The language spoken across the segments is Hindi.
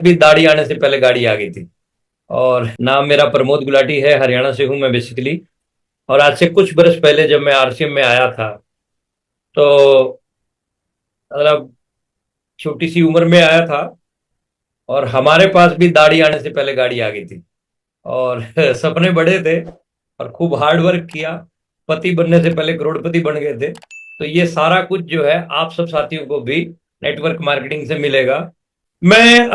भी दाढ़ी आने से पहले गाड़ी आ गई थी। और नाम मेरा प्रमोद गुलाटी है, हरियाणा से हूं मैं बेसिकली। और आज से कुछ बरस पहले जब मैं आरसीएम में आया था, तो मतलब छोटी सी उम्र में आया था, और हमारे पास भी दाढ़ी आने से पहले गाड़ी आ गई थी। और सपने बड़े थे, और खूब हार्ड वर्क किया। पति बनने से पहले करोड़पति बन गए थे। तो ये सारा कुछ जो है आप सब साथियों को भी नेटवर्क मार्केटिंग से मिलेगा। मैं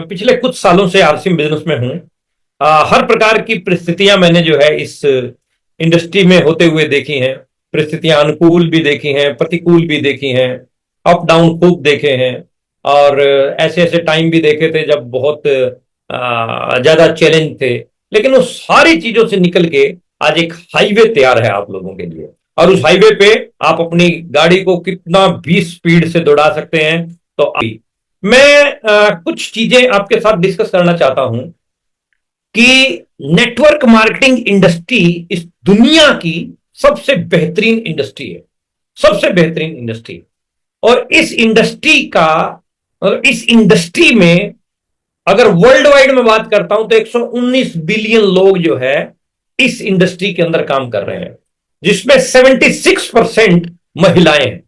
पिछले कुछ सालों से आरसीएम बिजनेस में हूं। हर प्रकार की परिस्थितियां मैंने जो है इस इंडस्ट्री में होते हुए देखी हैं। परिस्थितियां अनुकूल भी देखी हैं, प्रतिकूल भी देखी हैं, अप डाउन खूब देखे हैं। और ऐसे ऐसे टाइम भी देखे थे जब बहुत ज्यादा चैलेंज थे। लेकिन उस सारी चीजों से निकल के आज एक हाईवे तैयार है आप लोगों के लिए। और उस हाईवे पे आप अपनी गाड़ी को कितना भी स्पीड से दौड़ा सकते हैं। तो अभी मैं कुछ चीजें आपके साथ डिस्कस करना चाहता हूं कि नेटवर्क मार्केटिंग इंडस्ट्री इस दुनिया की सबसे बेहतरीन इंडस्ट्री है। सबसे बेहतरीन इंडस्ट्री। और इस इंडस्ट्री का, और इस इंडस्ट्री में अगर वर्ल्ड वाइड में बात करता हूं तो 119 बिलियन लोग जो है इस इंडस्ट्री के अंदर काम कर रहे हैं, जिसमें 76% महिलाएं हैं।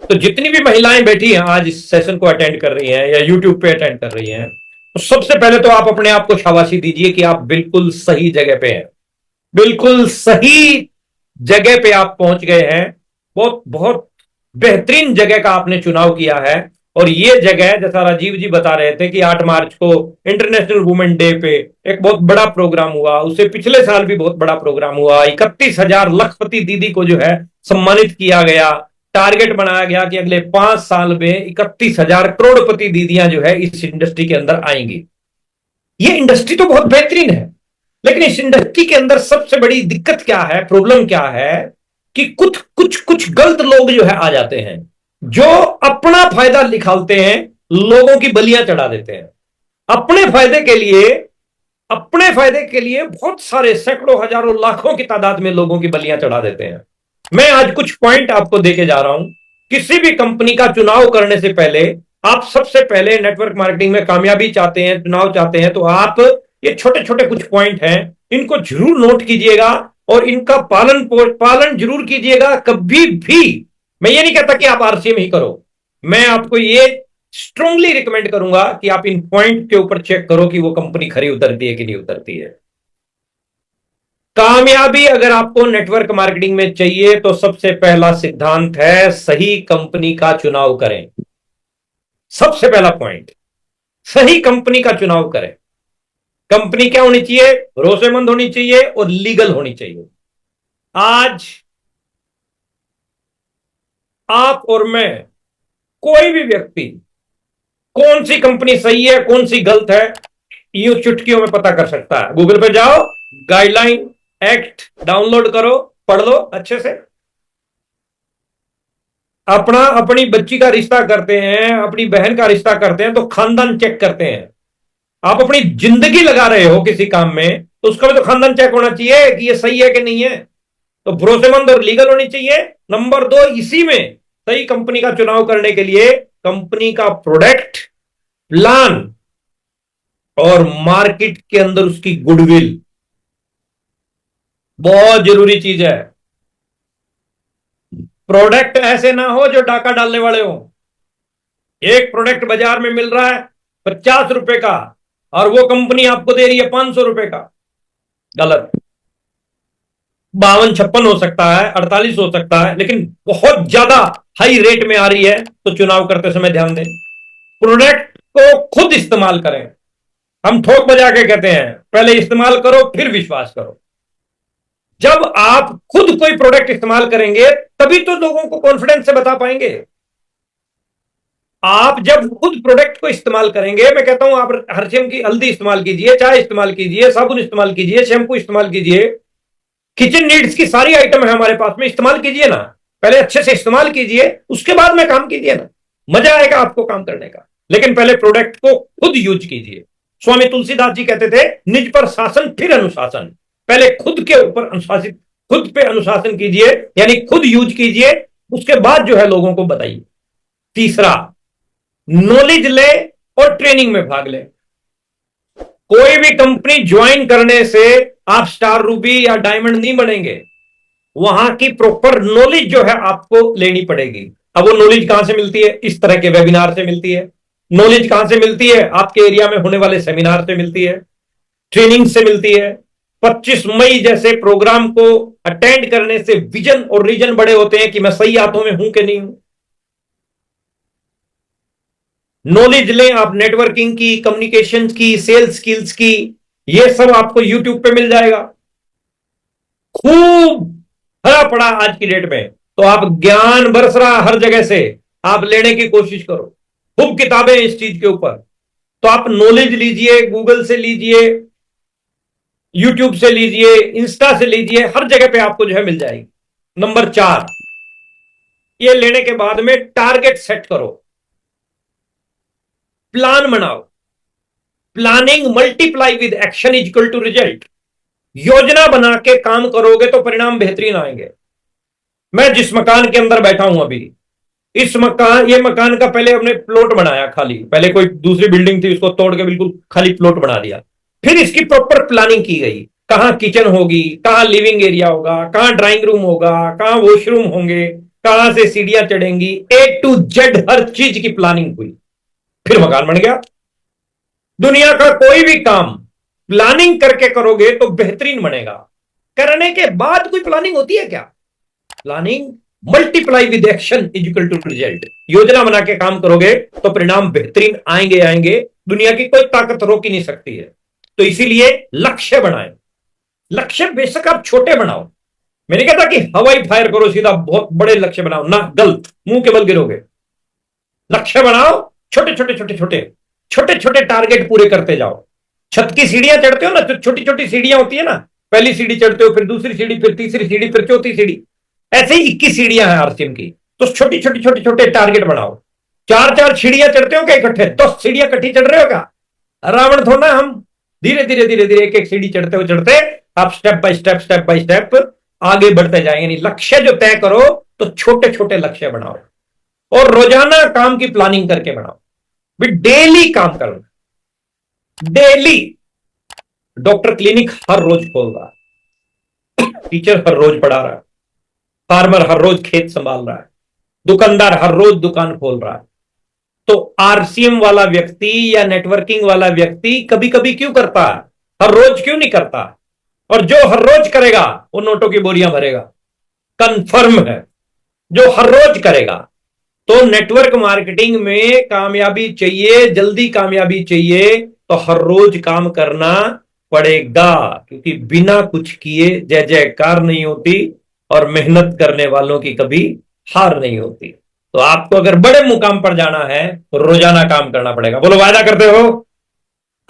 तो जितनी भी महिलाएं बैठी हैं आज इस सेशन को अटेंड कर रही हैं या यूट्यूब पे अटेंड कर रही हैं, तो सबसे पहले तो आप अपने आप को शाबाशी दीजिए कि आप बिल्कुल सही जगह पे हैं। बिल्कुल सही जगह पे आप पहुंच गए हैं। बहुत बहुत बेहतरीन जगह का आपने चुनाव किया है। और ये जगह, जैसा राजीव जी बता रहे थे कि 8 मार्च को इंटरनेशनल वुमेन डे पे एक बहुत बड़ा प्रोग्राम हुआ, उससे पिछले साल भी बहुत बड़ा प्रोग्राम हुआ। 31,000 लखपति दीदी को जो है सम्मानित किया गया। टारगेट बनाया गया कि अगले 5 साल में 31,000 करोड़पति दीदियां जो है इस इंडस्ट्री के अंदर आएंगी। ये इंडस्ट्री तो बहुत बेहतरीन है, लेकिन इस इंडस्ट्री के अंदर सबसे बड़ी दिक्कत क्या है, प्रॉब्लम क्या है कि कुछ कुछ कुछ गलत लोग जो है आ जाते हैं, जो अपना फायदा निकालते हैं, लोगों की बलियां चढ़ा देते हैं। अपने फायदे के लिए, अपने फायदे के लिए बहुत सारे सैकड़ों हजारों लाखों की तादाद में लोगों की बलियां चढ़ा देते हैं। मैं आज कुछ पॉइंट आपको देके जा रहा हूं। किसी भी कंपनी का चुनाव करने से पहले, आप सबसे पहले नेटवर्क मार्केटिंग में कामयाबी चाहते हैं, चुनाव चाहते हैं, तो आप ये छोटे छोटे कुछ पॉइंट हैं, इनको जरूर नोट कीजिएगा और इनका पालन जरूर कीजिएगा। कभी भी मैं ये नहीं कहता कि आप आरसीएम ही करो। मैं आपको ये स्ट्रांगली रिकमेंड करूंगा कि आप इन पॉइंट के ऊपर चेक करो कि वो कंपनी खरी उतरती है कि नहीं उतरती है। कामयाबी अगर आपको नेटवर्क मार्केटिंग में चाहिए तो सबसे पहला सिद्धांत है सही कंपनी का चुनाव करें। सबसे पहला पॉइंट, सही कंपनी का चुनाव करें। कंपनी क्या होनी चाहिए? भरोसेमंद होनी चाहिए और लीगल होनी चाहिए। आज आप और मैं, कोई भी व्यक्ति कौन सी कंपनी सही है कौन सी गलत है यूं चुटकियों में पता कर सकता है। गूगल पे जाओ, गाइडलाइन एक्ट डाउनलोड करो, पढ़ लो अच्छे से। अपनी बच्ची का रिश्ता करते हैं, अपनी बहन का रिश्ता करते हैं तो खानदान चेक करते हैं। आप अपनी जिंदगी लगा रहे हो किसी काम में तो उसका भी तो खानदान चेक होना चाहिए कि ये सही है कि नहीं है। तो भरोसेमंद और लीगल होनी चाहिए। नंबर 2, इसी में सही कंपनी का चुनाव करने के लिए कंपनी का प्रोडक्ट, प्लान और मार्केट के अंदर उसकी गुडविल बहुत जरूरी चीज है। प्रोडक्ट ऐसे ना हो जो डाका डालने वाले हो। एक प्रोडक्ट बाजार में मिल रहा है 50 रुपए का और वो कंपनी आपको दे रही है 500 रुपए का। गलत। 52-56 हो सकता है, 48 हो सकता है, लेकिन बहुत ज्यादा हाई रेट में आ रही है तो चुनाव करते समय ध्यान दें। प्रोडक्ट को खुद इस्तेमाल करें। हम ठोक बजा के कहते हैं पहले इस्तेमाल करो फिर विश्वास करो। जब आप खुद कोई प्रोडक्ट इस्तेमाल करेंगे तभी तो लोगों को कॉन्फिडेंस से बता पाएंगे। आप जब खुद प्रोडक्ट को इस्तेमाल करेंगे, मैं कहता हूं आप हरसिम की हल्दी इस्तेमाल कीजिए, चाय इस्तेमाल कीजिए, साबुन इस्तेमाल कीजिए, शैम्पू इस्तेमाल कीजिए, किचन नीड्स की सारी आइटम है हमारे पास में, इस्तेमाल कीजिए ना। पहले अच्छे से इस्तेमाल कीजिए, उसके बाद में काम कीजिए ना। मजा आएगा आपको काम करने का। लेकिन पहले प्रोडक्ट को खुद यूज कीजिए। स्वामी तुलसीदास जी कहते थे निज पर शासन फिर अनुशासन। पहले खुद के ऊपर अनुशासित, खुद पे अनुशासन कीजिए, यानी खुद यूज कीजिए, उसके बाद जो है लोगों को बताइए। तीसरा, नॉलेज ले और ट्रेनिंग में भाग ले। कोई भी कंपनी ज्वाइन करने से आप स्टार रूबी या डायमंड नहीं बनेंगे। वहां की प्रॉपर नॉलेज जो है आपको लेनी पड़ेगी। अब वो नॉलेज कहां से मिलती है? इस तरह के वेबिनार से मिलती है। नॉलेज कहां से मिलती है? आपके एरिया में होने वाले सेमिनार से मिलती है, ट्रेनिंग से मिलती है। 25 मई जैसे प्रोग्राम को अटेंड करने से विजन और रीजन बड़े होते हैं कि मैं सही हाथों में हूं कि नहीं हूं। नॉलेज लें आप नेटवर्किंग की, कम्युनिकेशन की, सेल्स स्किल्स की। ये सब आपको यूट्यूब पे मिल जाएगा, खूब भरा पड़ा आज की डेट में। तो आप ज्ञान बरस रहा हर जगह से, आप लेने की कोशिश करो। खूब किताबें इस चीज के ऊपर। तो आप नॉलेज लीजिए, गूगल से लीजिए, यूट्यूब से लीजिए, इंस्टा से लीजिए, हर जगह पे आपको जो है मिल जाएगी। नंबर 4, ये लेने के बाद में टारगेट सेट करो, प्लान बनाओ। Planning multiply with action is equal to result. योजना बना के काम करोगे तो परिणाम बेहतरीन आएंगे। मैं जिस मकान के अंदर बैठा हूं अभी, ये मकान का पहले हमने प्लॉट बनाया खाली। पहले कोई दूसरी बिल्डिंग थी, उसको तोड़ के बिल्कुल खाली प्लॉट बना दिया। फिर इसकी प्रॉपर प्लानिंग की गई, कहां किचन होगी, कहां लिविंग एरिया होगा, कहां ड्राइंग रूम होगा, कहां वॉशरूम होंगे, कहां से सीढ़ियां चढ़ेंगी, A to Z हर चीज की प्लानिंग हुई। फिर मकान बन गया। दुनिया का कोई भी काम प्लानिंग करके करोगे तो बेहतरीन बनेगा। करने के बाद कोई प्लानिंग होती है क्या? Planning multiply with action is equal to result. योजना बना के काम करोगे तो परिणाम बेहतरीन आएंगे आएंगे। दुनिया की कोई ताकत रोक ही नहीं सकती है। तो इसीलिए लक्ष्य बनाएं। लक्ष्य बेशक आप छोटे बनाओ, मैं नहीं कहता कि हवाई फायर करो सीधा, बहुत बड़े लक्ष्य बनाओ ना, गलत, मुंह के बल गिरोगे। लक्ष्य बनाओ, छोटे छोटे छोटे छोटे छोटे छोटे टारगेट पूरे करते जाओ। छत की सीढ़ियां चढ़ते हो ना, तो छोटी छोटी सीढ़ियां होती है ना, पहली सीढ़ी चढ़ते हो, फिर दूसरी सीढ़ी, फिर तीसरी सीढ़ी, फिर चौथी सीढ़ी, ऐसे ही 21 सीढ़ियां हैं आरसीएम की। तो छोटी छोटी छोटे छोटे टारगेट बनाओ। चार चार सीढ़ियां चढ़ते हो क्या इकट्ठे? 10 सीढ़ियां इकट्ठी चढ़ रहे हो क्या? रावण थोड़ा हम। धीरे धीरे धीरे धीरे एक एक सीढ़ी चढ़ते हो चढ़ते आप स्टेप बाय स्टेप आगे बढ़ते जाएंगे। नहीं, लक्ष्य जो तय करो तो छोटे छोटे लक्ष्य बनाओ और रोजाना काम की प्लानिंग करके बनाओ। भी डेली काम करना, डेली। डॉक्टर क्लिनिक हर रोज खोल रहा है, टीचर हर रोज पढ़ा रहा है, फार्मर हर रोज खेत संभाल रहा है, दुकानदार हर रोज दुकान खोल रहा है। तो आरसीएम वाला व्यक्ति या नेटवर्किंग वाला व्यक्ति कभी कभी क्यों करता है, हर रोज क्यों नहीं करता? और जो हर रोज करेगा वो नोटों की बोरियां भरेगा, कंफर्म है। जो हर रोज करेगा। तो नेटवर्क मार्केटिंग में कामयाबी चाहिए, जल्दी कामयाबी चाहिए तो हर रोज काम करना पड़ेगा, क्योंकि बिना कुछ किए जय जयकार नहीं होती और मेहनत करने वालों की कभी हार नहीं होती। तो आपको अगर बड़े मुकाम पर जाना है तो रोजाना काम करना पड़ेगा। बोलो, वायदा करते हो?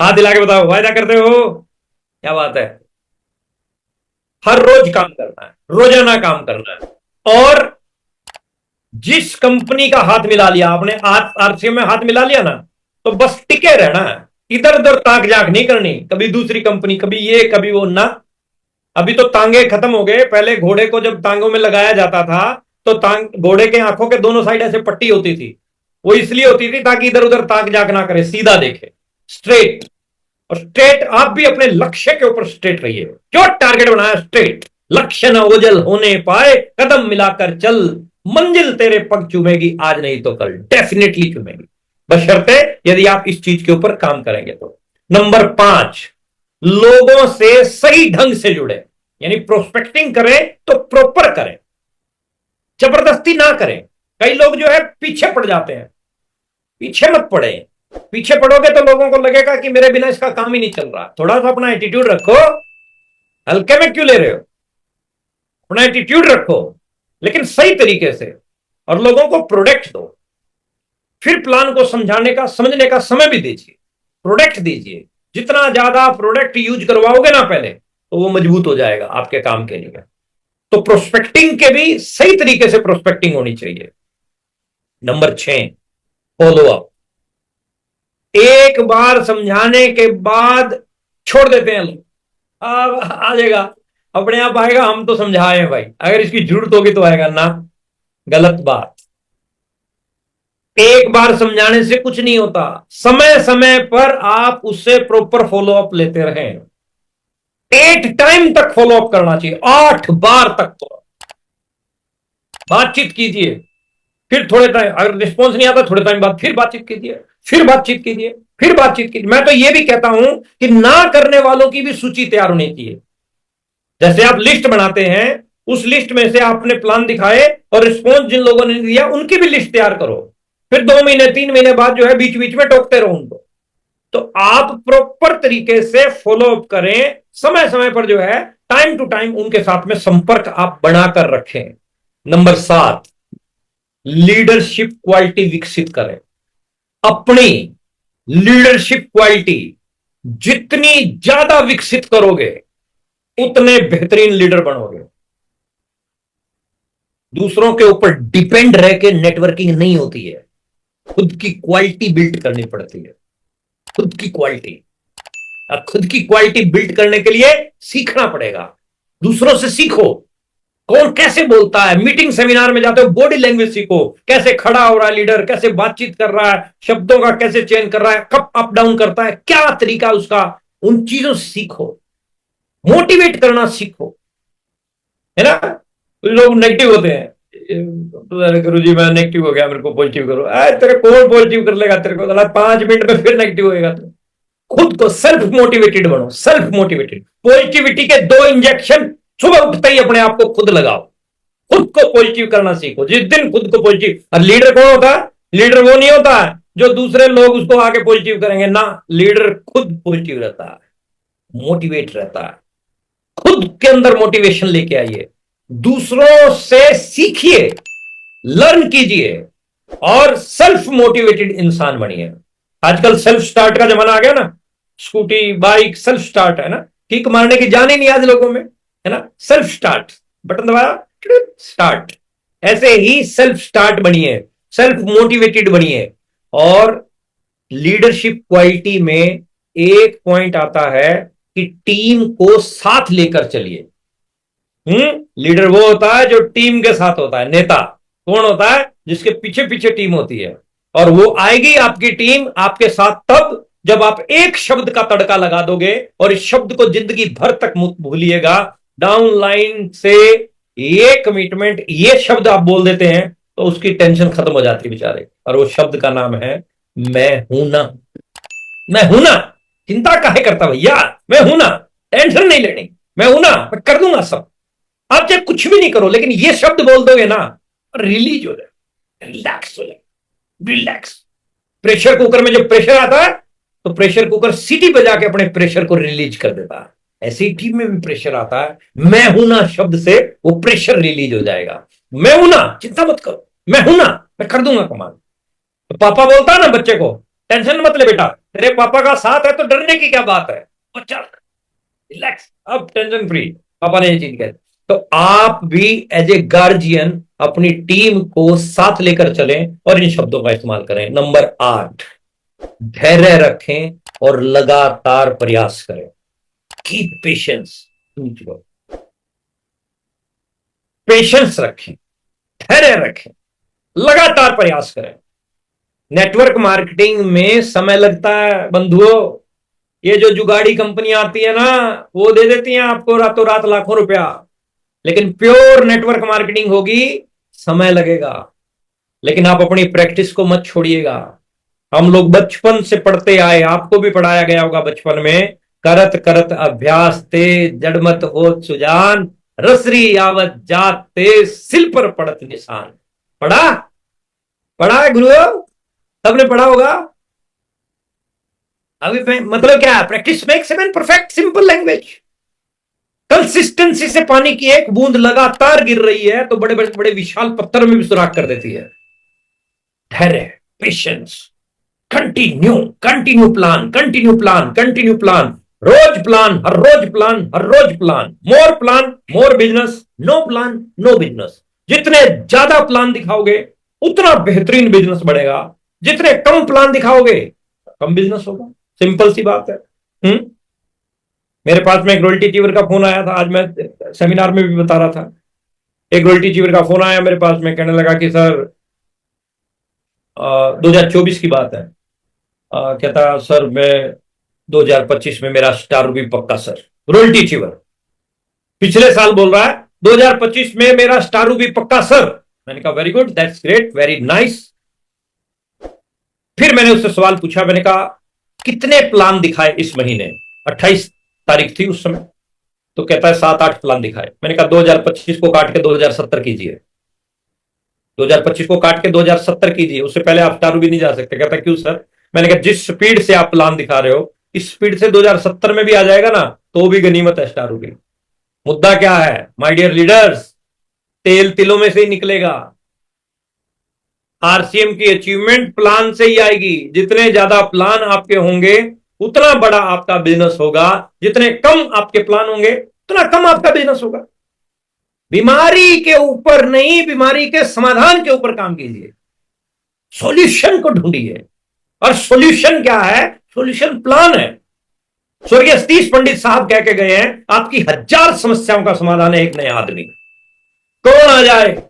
हाथ दिला के बताओ, वायदा करते हो? क्या बात है। हर रोज काम करना है, रोजाना काम करना है। और जिस कंपनी का हाथ मिला लिया आपने, आरसीएम में हाथ मिला लिया ना, तो बस टिके रहना है। इधर उधर ताक झाक नहीं करनी, कभी दूसरी कंपनी, कभी ये कभी वो ना। अभी तो तांगे खत्म हो गए। पहले घोड़े को जब टांगों में लगाया जाता था तो घोड़े के आंखों के दोनों साइड ऐसे पट्टी होती थी। वो इसलिए होती थी ताकि इधर उधर ताक झाक ना करे, सीधा देखे, स्ट्रेट। और स्ट्रेट आप भी अपने लक्ष्य के ऊपर स्ट्रेट रहिए। जो टारगेट बनाया स्ट्रेट, लक्ष्य न ओझल होने पाए, कदम मिलाकर चल, मंजिल तेरे पग चूमेगी आज नहीं तो कल, डेफिनेटली चूमेगी, बशर्ते यदि आप इस चीज के ऊपर काम करेंगे तो। नंबर 5, लोगों से सही ढंग से जुड़े, यानी प्रोस्पेक्टिंग करें तो प्रॉपर करें, जबरदस्ती ना करें। कई लोग जो है पीछे पड़ जाते हैं। पीछे मत पड़े। पीछे पड़ोगे तो लोगों को लगेगा कि मेरे बिना इसका काम ही नहीं चल रहा। थोड़ा सा अपना एटीट्यूड रखो। हल्के में क्यों ले रहे हो? अपना एटीट्यूड रखो, लेकिन सही तरीके से, और लोगों को प्रोडक्ट दो। फिर प्लान को समझाने का, समझने का समय भी दीजिए, प्रोडक्ट दीजिए। जितना ज्यादा प्रोडक्ट यूज करवाओगे ना पहले, तो वो मजबूत हो जाएगा आपके काम के लिए। तो प्रोस्पेक्टिंग के भी सही तरीके से प्रोस्पेक्टिंग होनी चाहिए। Number 6, follow up. एक बार समझाने के बाद छोड़ देते हैं लोग, अब आ जाएगा, अपने आप आएगा, हम तो समझाए हैं भाई, अगर इसकी जरूरत होगी तो आएगा ना। गलत बात। एक बार समझाने से कुछ नहीं होता, समय समय पर आप उससे प्रॉपर फॉलो अप लेते रहें। 8 टाइम तक फॉलो अप करना चाहिए, 8 बार तक तो बातचीत कीजिए। फिर थोड़े टाइम अगर रिस्पॉन्स नहीं आता, थोड़े टाइम बाद फिर बातचीत कीजिए, फिर बातचीत कीजिए, फिर बातचीत कीजिए। मैं तो ये भी कहता हूं कि ना करने वालों की भी सूची तैयार होनी चाहिए। जैसे आप लिस्ट बनाते हैं, उस लिस्ट में से आपने प्लान दिखाए और रिस्पॉन्स जिन लोगों ने दिया उनकी भी लिस्ट तैयार करो। फिर 2 महीने 3 महीने बाद जो है बीच बीच में टोकते रहो उनको। तो आप प्रॉपर तरीके से फॉलो अप करें, समय समय पर जो है टाइम टू टाइम उनके साथ में संपर्क आप बनाकर रखें। नंबर 7, लीडरशिप क्वालिटी विकसित करें। अपनी लीडरशिप क्वालिटी जितनी ज्यादा विकसित करोगे उतने बेहतरीन लीडर बनोगे। दूसरों के ऊपर डिपेंड रह के नेटवर्किंग नहीं होती है, खुद की क्वालिटी बिल्ड करनी पड़ती है। खुद की क्वालिटी, खुद की क्वालिटी बिल्ड करने के लिए सीखना पड़ेगा। दूसरों से सीखो, कौन कैसे बोलता है। मीटिंग सेमिनार में जाते हो, बॉडी लैंग्वेज सीखो, कैसे खड़ा हो रहा है लीडर, कैसे बातचीत कर रहा है, शब्दों का कैसे चयन कर रहा है, कब अप डाउन करता है, क्या तरीका उसका, उन चीजों से सीखो। मोटिवेट करना सीखो, है ना। कुछ लोग नेगेटिव होते हैं, तो अरे गुरु जी मैं नेगेटिव हो गया, मेरे को पॉजिटिव करो। तेरे कौन पॉजिटिव कर लेगा तेरे को, 5 मिनट में फिर नेगेटिव होएगा। तो खुद को सेल्फ मोटिवेटेड बनो, सेल्फ मोटिवेटेड। पॉजिटिविटी के 2 इंजेक्शन सुबह उठते ही अपने आप को खुद लगाओ। खुद को पॉजिटिव करना सीखो। जिस दिन खुद को पॉजिटिव, और लीडर कौन होता है? लीडर वो नहीं होता है जो दूसरे लोग उसको आगे पॉजिटिव करेंगे ना, लीडर खुद पॉजिटिव रहता है, मोटिवेट रहता है। खुद के अंदर मोटिवेशन लेके आइए, दूसरों से सीखिए, लर्न कीजिए और सेल्फ मोटिवेटेड इंसान बनिए। आजकल सेल्फ स्टार्ट का जमाना आ गया ना, स्कूटी बाइक सेल्फ स्टार्ट है ना, किक मारने की जान ही नहीं आज लोगों में, है ना। सेल्फ स्टार्ट, बटन दबाया स्टार्ट। ऐसे ही सेल्फ स्टार्ट बनिए, सेल्फ मोटिवेटेड बनिए। और लीडरशिप क्वालिटी में एक पॉइंट आता है कि टीम को साथ लेकर चलिए। लीडर वो होता है जो टीम के साथ होता है। नेता कौन होता है? जिसके पीछे पीछे टीम होती है, और वो आएगी आपकी टीम आपके साथ तब जब आप एक शब्द का तड़का लगा दोगे और इस शब्द को जिंदगी भर तक मत भूलिएगा। डाउन लाइन से ये कमिटमेंट, ये शब्द आप बोल देते हैं तो उसकी टेंशन खत्म हो जाती है बेचारे, और वो शब्द का नाम है मैं हूं ना। मैं हूं ना, चिंता काहे करता भैया, मैं हूं ना, टेंशन नहीं लेनी, मैं हूं ना, मैं कर दूंगा सब। आप चाहे कुछ भी नहीं करो लेकिन ये शब्द बोल दोगे ना, रिलीज हो जाए, रिलैक्स हो जाए, रिलैक्स। प्रेशर कुकर में जब प्रेशर आता है तो प्रेशर कुकर सीटी बजा के अपने प्रेशर को रिलीज कर देता है। ऐसे ही टीम में भी प्रेशर आता है, मैं हूं ना शब्द से वो प्रेशर रिलीज हो जाएगा। मैं हूं ना, चिंता मत करो, मैं हूं ना, मैं कर दूंगा कमाल। तो पापा बोलता है ना बच्चे को, टेंशन मत ले बेटा, तेरे पापा का साथ है तो डरने की क्या बात है, बच्चा रिलैक्स, अब टेंशन फ्री। पापा ने ये चीज कही। तो आप भी एज ए गार्जियन अपनी टीम को साथ लेकर चलें और इन शब्दों का इस्तेमाल करें। नंबर 8, धैर्य रखें और लगातार प्रयास करें। कीप पेशेंस, पेशेंस रखें, धैर्य रखें, लगातार प्रयास करें। नेटवर्क मार्केटिंग में समय लगता है बंधुओं। ये जो जुगाड़ी कंपनी आती है ना, वो दे देती हैं आपको रातों रात लाखों रुपया, लेकिन प्योर नेटवर्क मार्केटिंग होगी, समय लगेगा। लेकिन आप अपनी प्रैक्टिस को मत छोड़िएगा। हम लोग बचपन से पढ़ते आए, आपको भी पढ़ाया गया होगा बचपन में, करत करत अभ्यास ते जड़मत हो सुजान, रसरी यावत जात ते सिल पर पड़त निशान। पढ़ा? पढ़ा है गुरु, सबने पढ़ा होगा। अभी मतलब क्या है? Practice makes a man perfect, simple language. Consistency से पानी की एक बूंद लगातार गिर रही है तो बड़े बड़े बड़े विशाल पत्थर में भी सुराख कर देती है। धैर्य, patience, continue, continue plan, continue plan, continue plan, रोज प्लान, हर रोज प्लान, हर रोज plan. More plan more business, no plan no business. जितने ज्यादा प्लान दिखाओगे उतना बेहतरीन बिजनेस बढ़ेगा, जितने कम प्लान दिखाओगे कम बिजनेस होगा। सिंपल सी बात है। मेरे पास में एक रॉयल्टी चीवर का फोन आया था, आज मैं सेमिनार में भी बता रहा था। एक रॉयल्टी चीवर का फोन आया मेरे पास में, कहने लगा कि सर 2024 की बात है। कहता सर मैं 2025 में मेरा स्टार रूबी पक्का सर, रॉयल्टी अचीवर। पिछले साल बोल रहा है 2025 में मेरा स्टार रूबी पक्का सर। मैंने कहा very good, that's great, very nice. फिर मैंने उससे सवाल पूछा, मैंने कहा कितने प्लान दिखाए इस महीने? 28 तारीख थी उस समय। तो कहता है 7-8 प्लान दिखाए। मैंने कहा 2025 को काट के 2070 कीजिए, 2025 को काट के 2070 कीजिए, उससे पहले आप स्टार रूबी नहीं जा सकते। कहता क्यों सर? मैंने कहा जिस स्पीड से आप प्लान दिखा रहे हो, इस स्पीड से 2070 में भी आ जाएगा ना तो भी गनीमत है स्टार रूबी। मुद्दा क्या है माय डियर लीडर्स? तेल तिलों में से ही निकलेगा। आरसीएम की अचीवमेंट प्लान से ही आएगी। जितने ज्यादा प्लान आपके होंगे उतना बड़ा आपका बिजनेस होगा, जितने कम आपके प्लान होंगे उतना कम आपका बिजनेस होगा। बीमारी के ऊपर नहीं, बीमारी के समाधान के ऊपर काम कीजिए, सॉल्यूशन को ढूंढिए। और सॉल्यूशन क्या है? सॉल्यूशन प्लान है। स्वर्गीय सतीश पंडित साहब कह के गए हैं, आपकी 1000 समस्याओं का समाधान है एक नया आदमी। कौन आ जाए,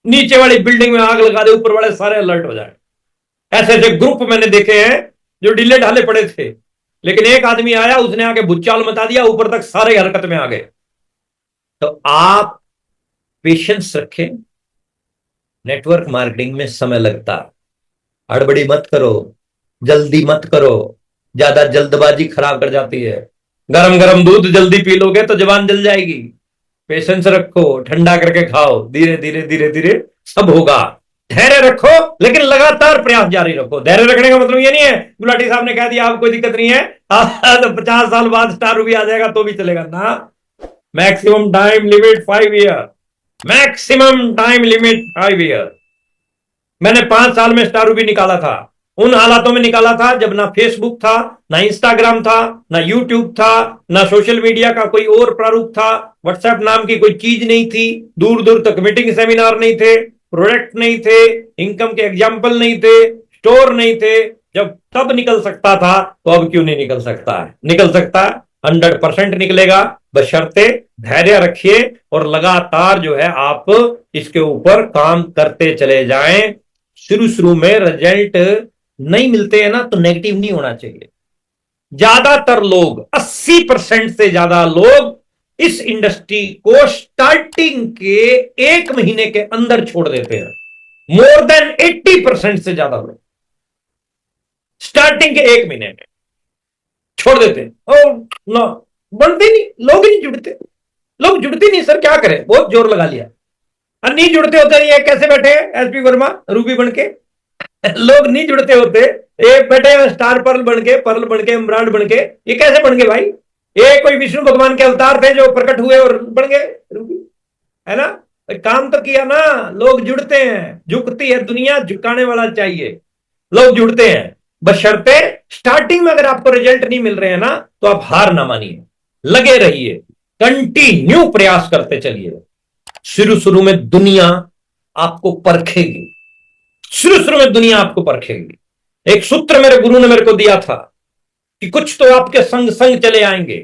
नीचे वाली बिल्डिंग में आग लगा दे, ऊपर वाले सारे अलर्ट हो जाए। ऐसे ऐसे ग्रुप मैंने देखे हैं जो ढीले ढाले पड़े थे, लेकिन एक आदमी आया, उसने आके भूचाल मचा दिया, ऊपर तक सारे हरकत में आ गए। तो आप पेशेंस रखें। नेटवर्क मार्केटिंग में समय लगता, हड़बड़ी मत करो, जल्दी मत करो, ज्यादा जल्दबाजी खराब कर जाती है। गरम गरम दूध जल्दी पी लोगे तो जबान जल जाएगी। पेशेंस रखो, ठंडा करके खाओ, धीरे धीरे धीरे धीरे सब होगा। धैर्य रखो, लेकिन लगातार प्रयास जारी रखो। धैर्य रखने का मतलब ये नहीं है गुलाटी साहब ने कह दिया आप कोई दिक्कत नहीं है, तो 50 साल बाद स्टार रूबी आ जाएगा तो भी चलेगा ना। Maximum time limit 5 year, maximum time limit 5 year. मैंने 5 साल में स्टार रूबी निकाला था। उन हालातों में निकाला था जब ना फेसबुक था, ना इंस्टाग्राम था, ना यूट्यूब था, ना सोशल मीडिया का कोई और प्रारूप था, व्हाट्सएप नाम की कोई चीज नहीं थी, दूर दूर तक मीटिंग सेमिनार नहीं थे, प्रोडक्ट नहीं थे, इनकम के एग्जाम्पल नहीं थे, स्टोर नहीं थे। जब तब निकल सकता था तो अब क्यों नहीं निकल सकता है? निकल सकता है, 100% निकलेगा, बशर्ते धैर्य रखिए और लगातार जो है आप इसके ऊपर काम करते चले जाएं। शुरू शुरू में रिजल्ट नहीं मिलते हैं ना तो नेगेटिव नहीं होना चाहिए। ज्यादातर लोग, 80% से ज्यादा लोग इस इंडस्ट्री को स्टार्टिंग के 1 महीने के अंदर छोड़ देते हैं। मोर देन 80% से ज्यादा लोग स्टार्टिंग के 1 महीने में छोड़ देते हैं। और ना बनते नहीं, लोग ही नहीं जुड़ते, लोग जुड़ते नहीं सर, क्या करें, बहुत जोर लगा लिया, नहीं जुड़ते होते। ये कैसे बैठे एसपी वर्मा रूबी बन के, लोग नहीं जुड़ते होते, ये बैठे स्टार पर्ल बन के इमरान बन के, ये कैसे बन गए भाई? ये कोई विष्णु भगवान के अवतार थे जो प्रकट हुए और बन गए रूबी, है ना? काम तो किया ना। लोग जुड़ते हैं, झुकती है दुनिया, झुकाने वाला चाहिए। लोग जुड़ते हैं, बशर्ते स्टार्टिंग में अगर आपको रिजल्ट नहीं मिल रहे हैं ना तो आप हार ना मानिए, लगे रहिए, कंटिन्यू प्रयास करते चलिए। शुरू शुरू में दुनिया आपको परखेगी, शुरू शुरू में दुनिया आपको परखेगी। एक सूत्र मेरे गुरु ने मेरे को दिया था कि कुछ तो आपके संग संग चले आएंगे,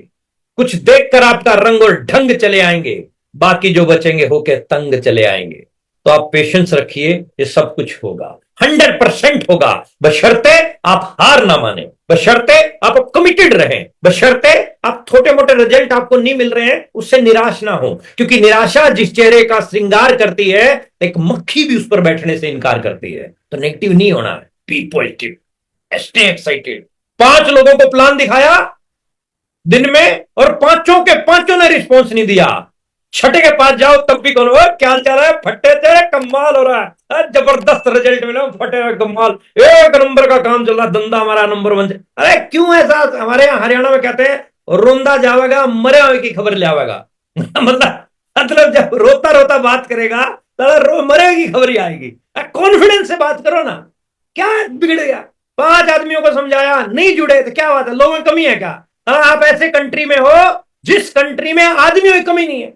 कुछ देखकर आपका रंग और ढंग चले आएंगे, बाकी जो बचेंगे होके तंग चले आएंगे। तो आप पेशेंस रखिए, ये सब कुछ होगा, 100% होगा, बशर्ते आप हार ना माने, बशर्ते आप कमिटेड रहें, बशर्ते आप छोटे मोटे रिजल्ट आपको नहीं मिल रहे हैं उससे निराश ना हो। क्योंकि निराशा जिस चेहरे का श्रृंगार करती है, एक मक्खी भी उस पर बैठने से इनकार करती है। तो नेगेटिव नहीं होना है, बी पॉजिटिव, स्टे एक्साइटेड। 5 लोगों को प्लान दिखाया दिन में और पांचों के पांचों ने रिस्पॉन्स नहीं दिया। छठे के पास जाओ तब भी कौन, क्या चल रहा है, फट्टे तेरे कमाल हो रहा है, जबरदस्त रिजल्ट मिला, फटे कमाल, 1 नंबर का काम चल रहा, धंधा हमारा नंबर 1। अरे क्यों ऐसा? हमारे यहाँ हरियाणा में कहते हैं रोंदा जावेगा मरे हुए की खबर ले आवेगा। मतलब जब रोता रोता बात करेगा तो मरे की खबर ही आएगी। कॉन्फिडेंस से बात करो ना, क्या बिगड़ गया? 5 आदमियों को समझाया, नहीं जुड़े तो क्या बात है? लोगों में कमी है क्या? आप ऐसे कंट्री में हो जिस कंट्री में आदमियों की कमी नहीं है।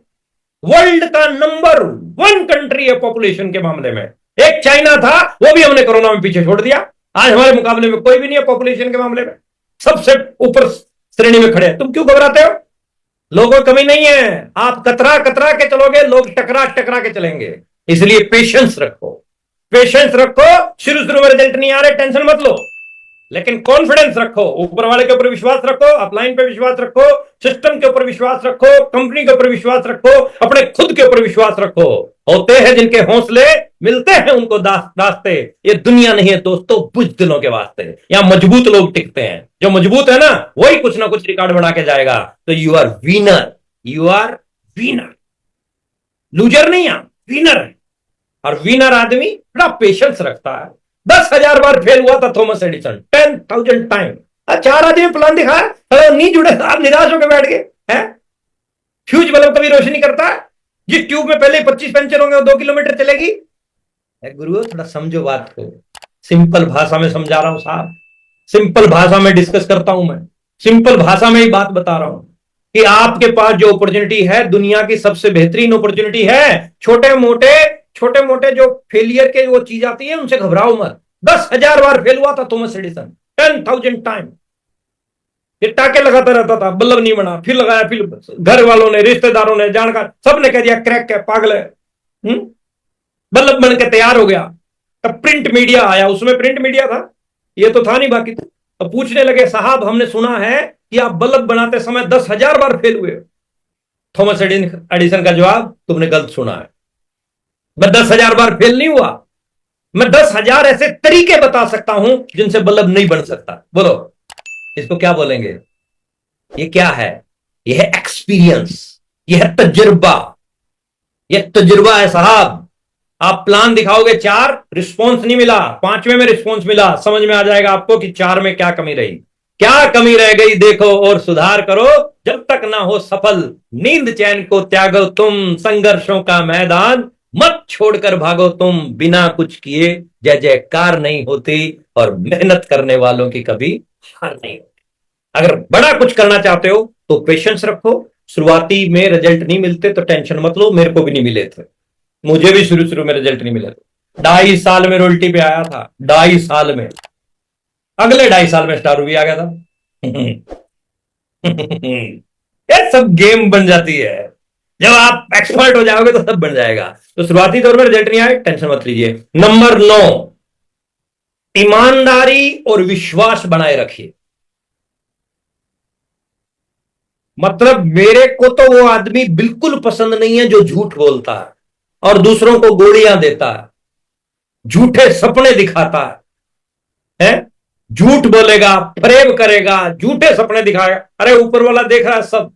वर्ल्ड का नंबर 1 कंट्री है पॉपुलेशन के मामले में। एक चाइना था, वो भी हमने कोरोना में पीछे छोड़ दिया। आज हमारे मुकाबले में कोई भी नहीं है पॉपुलेशन के मामले में, सबसे ऊपर श्रेणी में खड़े हैं। तुम क्यों घबराते हो? लोगों की कमी नहीं है। आप कतरा कतरा के चलोगे, लोग टकरा टकरा के चलेंगे। इसलिए पेशेंस रखो, पेशेंस रखो, शुरू शुरू में रिजल्ट नहीं आ रहे टेंशन मत लो, लेकिन कॉन्फिडेंस रखो, ऊपर वाले के ऊपर विश्वास रखो, अपलाइन पे विश्वास रखो, सिस्टम के ऊपर विश्वास रखो, कंपनी के ऊपर विश्वास रखो, अपने खुद के ऊपर विश्वास रखो। होते हैं जिनके हौसले, मिलते हैं उनको रास्ते। ये दुनिया नहीं है दोस्तों बुज़दिलों के वास्ते, यहां मजबूत लोग टिकते हैं। जो मजबूत है ना वही कुछ ना कुछ रिकॉर्ड बना के जाएगा। तो you are winner, you are winner, loser नहीं है, विनर है। और विनर आदमी बड़ा पेशेंस रखता है। 10,000 बार फेल हुआ था थॉमस एडिसन, 10,000 टाइम। 4 आदमी प्लान दिखाया, नहीं जुड़े, आप निराश होकर बैठ गए हैं। फ्यूज बल्ब कभी रोशनी नहीं करता है, जिस ट्यूब में पहले 25 पंचर होंगे वो 2 किलोमीटर चलेगी। गुरु थोड़ा समझो बात को, सिंपल भाषा में समझा रहा हूं साहब, सिंपल भाषा में डिस्कस करता हूं मैं, सिंपल भाषा में ही बात बता रहा हूं कि आपके पास जो अपॉर्चुनिटी है दुनिया की सबसे बेहतरीन अपॉर्चुनिटी है। छोटे मोटे जो फेलियर के वो चीज आती है उनसे घबराओ मत। 10,000 बार फेल हुआ था थॉमस एडिसन, 10,000 टाइम। फिर टाके लगाता रहता था, बल्ब नहीं बना, फिर लगाया, फिर घर वालों ने, रिश्तेदारों ने, जानकार सबने कह दिया क्रैक है, पागल है। बल्ब बन के तैयार हो गया। तब प्रिंट मीडिया आया, उसमें प्रिंट मीडिया था, ये तो था नहीं बाकी। तो पूछने लगे साहब हमने सुना है कि आप बल्ब बनाते समय 10,000 बार फेल हुए। थॉमस एडिसन का जवाब, तुमने गलत सुना है, मैं 10,000 बार फेल नहीं हुआ, मैं 10,000 ऐसे तरीके बता सकता हूं जिनसे बल्ब नहीं बन सकता। बोलो इसको क्या बोलेंगे? ये क्या है? यह है एक्सपीरियंस, यह है तजुर्बा, यह तजुर्बा है साहब। आप प्लान दिखाओगे 4, रिस्पॉन्स नहीं मिला, 5वें में रिस्पॉन्स मिला, समझ में आ जाएगा आपको कि 4 में क्या कमी रही, क्या कमी रह गई, देखो और सुधार करो। जब तक ना हो सफल, नींद चैन को त्यागो तुम, संघर्षों का मैदान मत छोड़कर भागो तुम। बिना कुछ किए जय जयकार नहीं होती, और मेहनत करने वालों की कभी हार नहीं होती। अगर बड़ा कुछ करना चाहते हो तो पेशेंस रखो। शुरुआती में रिजल्ट नहीं मिलते तो टेंशन मत लो, मेरे को भी नहीं मिले थे, मुझे भी शुरू शुरू में रिजल्ट नहीं मिले थे। 2.5 साल में रोल्टी पे आया था, 2.5 साल में। अगले 2.5 साल में स्टार भी आ गया था। ये सब गेम बन जाती है, जब आप एक्सपर्ट हो जाओगे तो सब बन जाएगा। तो शुरुआती दौर में रिजल्ट नहीं आए, टेंशन मत लीजिए। नंबर 9, ईमानदारी और विश्वास बनाए रखिए। मतलब मेरे को तो वो आदमी बिल्कुल पसंद नहीं है जो झूठ बोलता है और दूसरों को गोलियां देता है, झूठे सपने दिखाता है, झूठ बोलेगा, फरेब करेगा, झूठे सपने दिखाएगा। अरे ऊपर वाला देख रहा है सब।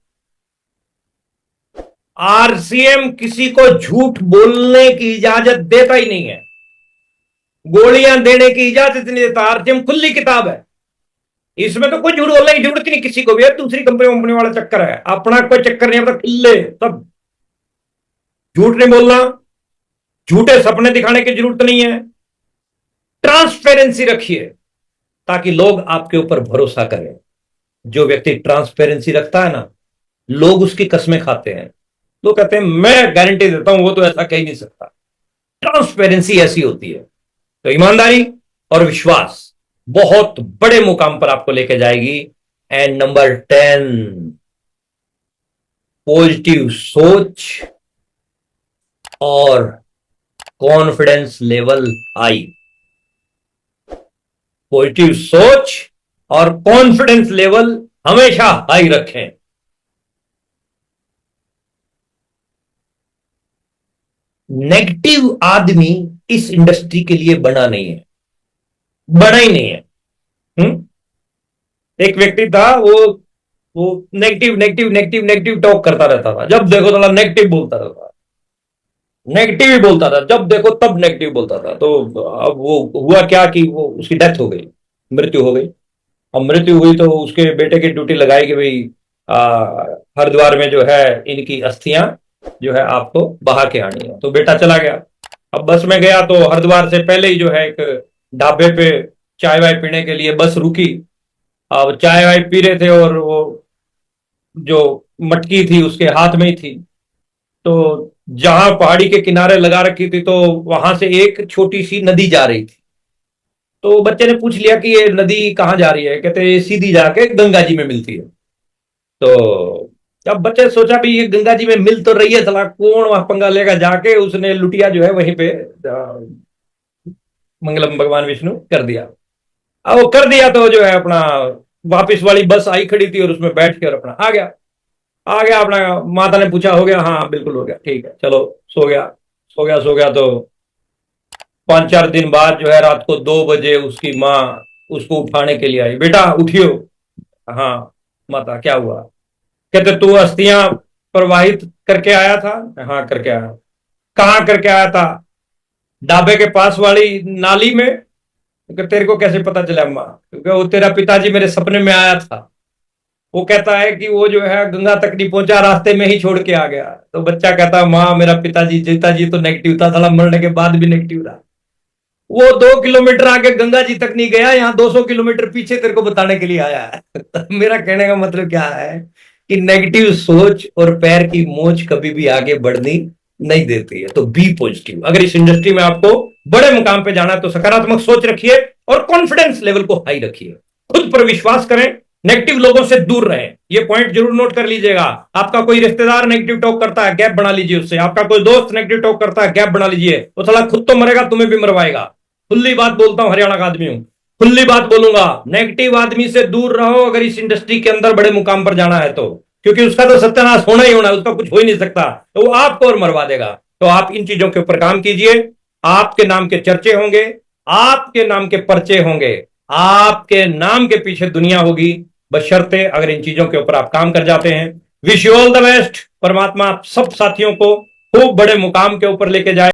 आरसीएम किसी को झूठ बोलने की इजाजत देता ही नहीं है, गोलियां देने की इजाजत नहीं देता। आरसीएम खुली किताब है, इसमें तो कोई झूठ बोलने की जरूरत ही नहीं किसी को भी। दूसरी कंपनी वाला चक्कर है, अपना कोई चक्कर नहीं, मतलब खुले सब, झूठ नहीं बोलना, झूठे सपने दिखाने की जरूरत नहीं है। ट्रांसपेरेंसी रखिए ताकि लोग आपके ऊपर भरोसा करें। जो व्यक्ति ट्रांसपेरेंसी रखता है ना, लोग उसकी कस्में खाते हैं। लोग कहते हैं मैं गारंटी देता हूं वो तो ऐसा कह ही नहीं सकता। ट्रांसपेरेंसी ऐसी होती है। तो ईमानदारी और विश्वास बहुत बड़े मुकाम पर आपको लेके जाएगी। एंड नंबर 10, पॉजिटिव सोच और कॉन्फिडेंस लेवल हाई। पॉजिटिव सोच और कॉन्फिडेंस लेवल हमेशा हाई रखें। नेगेटिव आदमी इस इंडस्ट्री के लिए बना नहीं है, बना ही नहीं है। एक व्यक्ति था, वो negative negative negative negative talk करता रहता था, जब देखो तो नेगेटिव बोलता रहता, नेगेटिव ही बोलता था, जब देखो तब नेगेटिव बोलता था। तो अब वो हुआ क्या कि वो उसकी डेथ हो गई, मृत्यु हो गई। अब मृत्यु हुई तो उसके बेटे की ड्यूटी लगाई कि भाई हरिद्वार में जो है इनकी अस्थियां जो है आपको बहा के आनी है। तो बेटा चला गया। अब बस में गया तो हरिद्वार से पहले ही जो है एक ढाबे पे चाय वाय पीने के लिए बस रुकी। अब चाय वाय पी रहे थे और वो जो मटकी थी उसके हाथ में ही थी। तो जहां पहाड़ी के किनारे लगा रखी थी तो वहां से एक छोटी सी नदी जा रही थी। तो बच्चे ने पूछ लिया कि ये नदी कहाँ जा रही है? कहते ये सीधी जाके गंगा जी में मिलती है। तो अब बच्चे सोचा भी ये गंगा जी में मिल तो रही है, सला कौन वहां पंगा लेगा। जाके उसने लुटिया जो है वहीं पे मंगलम भगवान विष्णु कर दिया। अब वो कर दिया तो जो है अपना वापस वाली बस आई खड़ी थी और उसमें बैठ के और अपना आ गया अपना। माता ने पूछा हो गया, हाँ बिल्कुल हो गया, ठीक है चलो। सो गया सो गया तो 5-4 दिन बाद जो है रात को 2 बजे उसकी माँ उसको उठाने के लिए आई, बेटा उठियो। हाँ माता क्या हुआ? कहते तू अस्थियां प्रवाहित करके आया था? हाँ करके आया। कहाँ करके आया था? ढाबे के पास वाली नाली में। क्योंकि तेरे को कैसे पता चला अम्मा? क्योंकि वो तेरा पिताजी मेरे सपने में आया था। वो कहता है कि वो जो है गंगा तक नहीं पहुंचा, रास्ते में ही छोड़ के आ गया। तो बच्चा कहता माँ मेरा पिताजी तो नेगेटिव था, साला मरने के बाद भी नेगेटिव था। वो 2 किलोमीटर आगे गंगा जी तक नहीं गया, यहाँ 200 किलोमीटर पीछे तेरे को बताने के लिए आया है। मेरा कहने का मतलब क्या है कि नेगेटिव सोच और पैर की मोच कभी भी आगे बढ़नी नहीं देती है। तो बी पॉजिटिव। अगर इस इंडस्ट्री में आपको बड़े मुकाम पे जाना है तो सकारात्मक सोच रखिए और कॉन्फिडेंस लेवल को हाई रखिए। खुद पर विश्वास करें, नेगेटिव लोगों से दूर रहें। ये पॉइंट जरूर नोट कर लीजिएगा। आपका कोई रिश्तेदार नेगेटिव टॉक करता है, गैप बना लीजिए उससे। आपका कोई दोस्त नेगेटिव टॉक करता है, गैप बना लीजिए। वो साला खुद तो मरेगा, तुम्हें भी मरवाएगा। खुली बात बोलता हूं, हरियाणा का आदमी हूं, खुली बात बोलूंगा। नेगेटिव आदमी से दूर रहो अगर इस इंडस्ट्री के अंदर बड़े मुकाम पर जाना है तो, क्योंकि उसका तो सत्यानाश होना ही होना है, उसका कुछ हो ही नहीं सकता। तो वो आपको और मरवा देगा। तो आप इन चीजों के ऊपर काम कीजिए। आपके नाम के चर्चे होंगे, आपके नाम के पर्चे होंगे, आपके नाम के पीछे दुनिया होगी, बशर्ते अगर इन चीजों के ऊपर आप काम कर जाते हैं। Wish you all the best. परमात्मा आप सब साथियों को खूब बड़े मुकाम के ऊपर लेके जाए।